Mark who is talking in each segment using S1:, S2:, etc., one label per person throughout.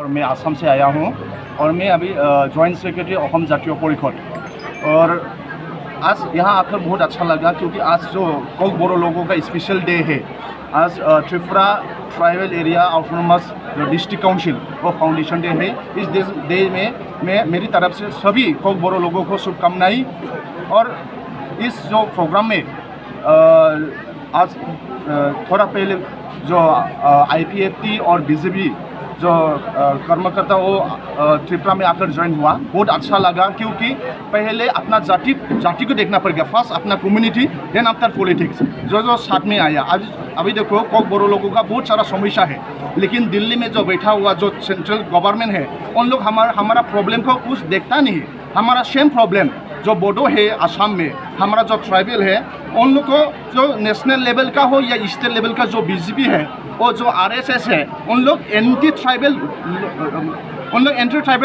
S1: और मैं आसाम से आया हूँ और मैं अभी जॉइंट सेक्रेटरी अहम जातीय परिषद। और आज यहाँ आकर बहुत अच्छा लगा क्योंकि आज जो कोक बोरो लोगों का स्पेशल डे है। आज त्रिपुरा ट्राइबल एरिया ऑटोनोमस जो डिस्ट्रिक्ट काउंसिल वो फाउंडेशन डे है। इस डे में मैं मेरी तरफ से सभी कोक बोरो लोगों को शुभकामनाएं। और इस जो प्रोग्राम में आज थोड़ा पहले जो IPFT और BJP जो कर्मकर्ता वो त्रिपुरा में आकर ज्वाइन हुआ, बहुत अच्छा लगा क्योंकि पहले अपना जाति को देखना पड़ेगा। फर्स्ट अपना कम्युनिटी, देन आफ्टर पॉलिटिक्स जो साथ में आया। अभी देखो कोक बोरो लोगों का बहुत सारा समस्या है, लेकिन दिल्ली में जो बैठा हुआ जो सेंट्रल गवर्नमेंट है उन लोग हमारा प्रॉब्लम को कुछ देखता नहीं है। हमारा सेम प्रॉब्लम जो बोडो है आसाम में, हमारा जो ट्राइबल है उन लोग को जो नेशनल लेवल का हो या स्टेट लेवल का जो BJP है और जो RSS है उन लोग एंटी ट्राइबल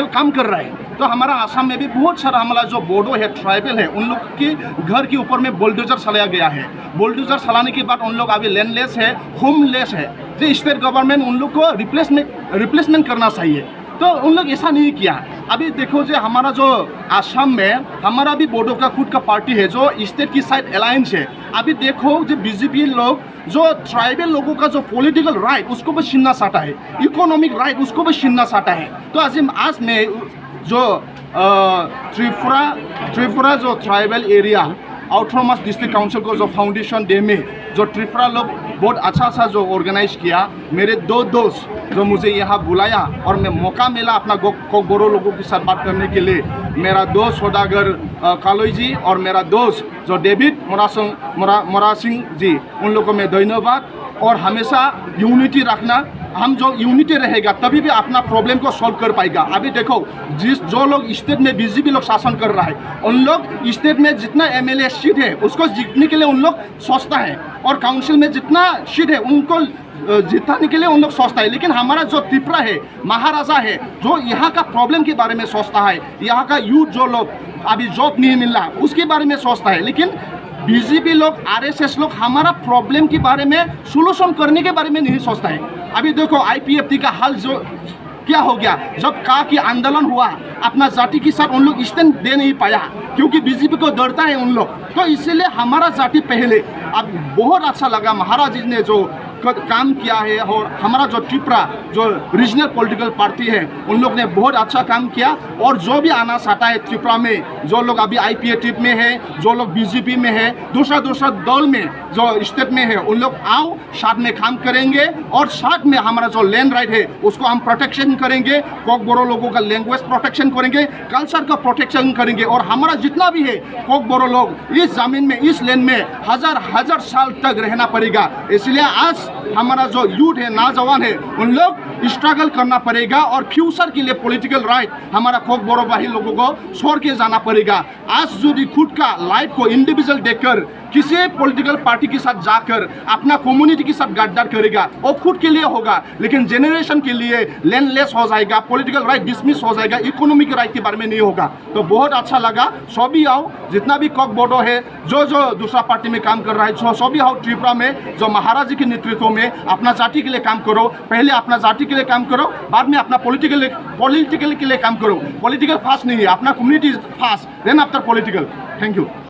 S1: काम कर रहा है। तो हमारा आसाम में भी बहुत सारा हमारा जो बोडो है ट्राइबल है उन लोग के घर के ऊपर में बुलडोजर चलाया गया है। बुलडोजर चलाने के बाद उन लोग अभी लैंडलेस है, होमलेस है। जो स्टेट गवर्नमेंट उन लोग को रिप्लेसमेंट करना चाहिए, तो उन लोग ऐसा नहीं किया। अभी देखो जो हमारा जो आसाम में हमारा भी बोडो का खुद का पार्टी है जो स्टेट की साइड अलायंस है। अभी देखो जो BJP लोग जो ट्राइबल लोगों का जो पॉलिटिकल राइट उसको भी छीनना चाहता है, इकोनॉमिक राइट उसको भी छीनना चाहता है। तो आज में जो त्रिपुरा जो tribal area autonomous district council को जो फाउंडेशन डे में जो त्रिपुरा लोग बहुत अच्छा जो ऑर्गेनाइज किया। मेरे दो दोस्त जो मुझे यहाँ बुलाया और मैं मौका मिला अपना कोक बोरो लोगों के साथ बात करने के लिए। मेरा दोस्त सौदागर कालोई जी और मेरा दोस्त जो डेविड मोरा सिंह जी, उन लोगों को मैं धन्यवाद। और हमेशा यूनिटी रखना, हम जो यूनिटी रहेगा तभी भी अपना प्रॉब्लम को सॉल्व कर पाएगा। अभी देखो जो लोग स्टेट में BJP लोग शासन कर रहा है उन लोग स्टेट में जितना MLA सीट है उसको जीतने के लिए उन लोग सोचता है, और काउंसिल में जितना सीट है उनको जिताने के लिए उन लोग सोचता है। लेकिन हमारा जो त्रिपुरा है, महाराजा है, जो यहाँ का प्रॉब्लम के बारे में सोचता है, यहाँ का यूथ जो लोग अभी जॉब नहीं मिल रहा उसके बारे में सोचता है। लेकिन BJP लोग RSS लोग हमारा प्रॉब्लम के बारे में सोल्यूशन करने के बारे में नहीं सोचता है। अभी देखो IPFT का हाल जो क्या हो गया, जब की आंदोलन हुआ अपना जाति के साथ उन लोग स्टैंड दे नहीं पाया क्योंकि BJP को डरता है उन लोग। तो इसीलिए हमारा जाति पहले, अब बहुत अच्छा लगा महाराज जी ने जो काम किया है। और हमारा जो त्रिपुरा जो रीजनल पॉलिटिकल पार्टी है उन लोग ने बहुत अच्छा काम किया। और जो भी आना चाहता है त्रिपुरा में, जो लोग अभी IPFT में है, जो लोग BJP में है, दूसरा दल में जो स्टेट में है, उन लोग आओ, साथ में काम करेंगे और साथ में हमारा जो लैंड राइट है उसको हम प्रोटेक्शन करेंगे। कोक बोरो लोगों का लैंग्वेज प्रोटेक्शन करेंगे, कल्चर का प्रोटेक्शन करेंगे। और हमारा जितना भी है कोक बोरो लोग इस जमीन में, इस लैंड में हजार साल तक रहना पड़ेगा। इसलिए आज हमारा जो यूथ है, नौजवान है, उन लोग स्ट्रगल करना पड़ेगा और फ्यूचर के लिए पॉलिटिकल राइट हमारा कोक बोरो भाई लोगों को छोड़ के जाना पड़ेगा। आज जो खुद का लाइफ को इंडिविजुअल देखकर किसी पॉलिटिकल पार्टी के साथ जाकर अपना कम्युनिटी के साथ गद्दार करेगा, वो खुद के लिए होगा, लेकिन जनरेशन के लिए लैंडलेस हो जाएगा, पॉलिटिकल राइट डिसमिस हो जाएगा, इकोनॉमिक राइट के बारे में नहीं होगा। तो बहुत अच्छा लगा, सभी आओ, जितना भी कोक बोरो है, जो दूसरा पार्टी में काम कर रहा है, सभी आओ त्रिपुरा में जो महाराज जी के नेतृत्व में अपना जाति के लिए काम करो। पहले अपना जाति के लिए काम करो, बाद में अपना पॉलिटिकल के लिए काम करो। पॉलिटिकल फास्ट नहीं है, अपना community fast, then after political. Thank you.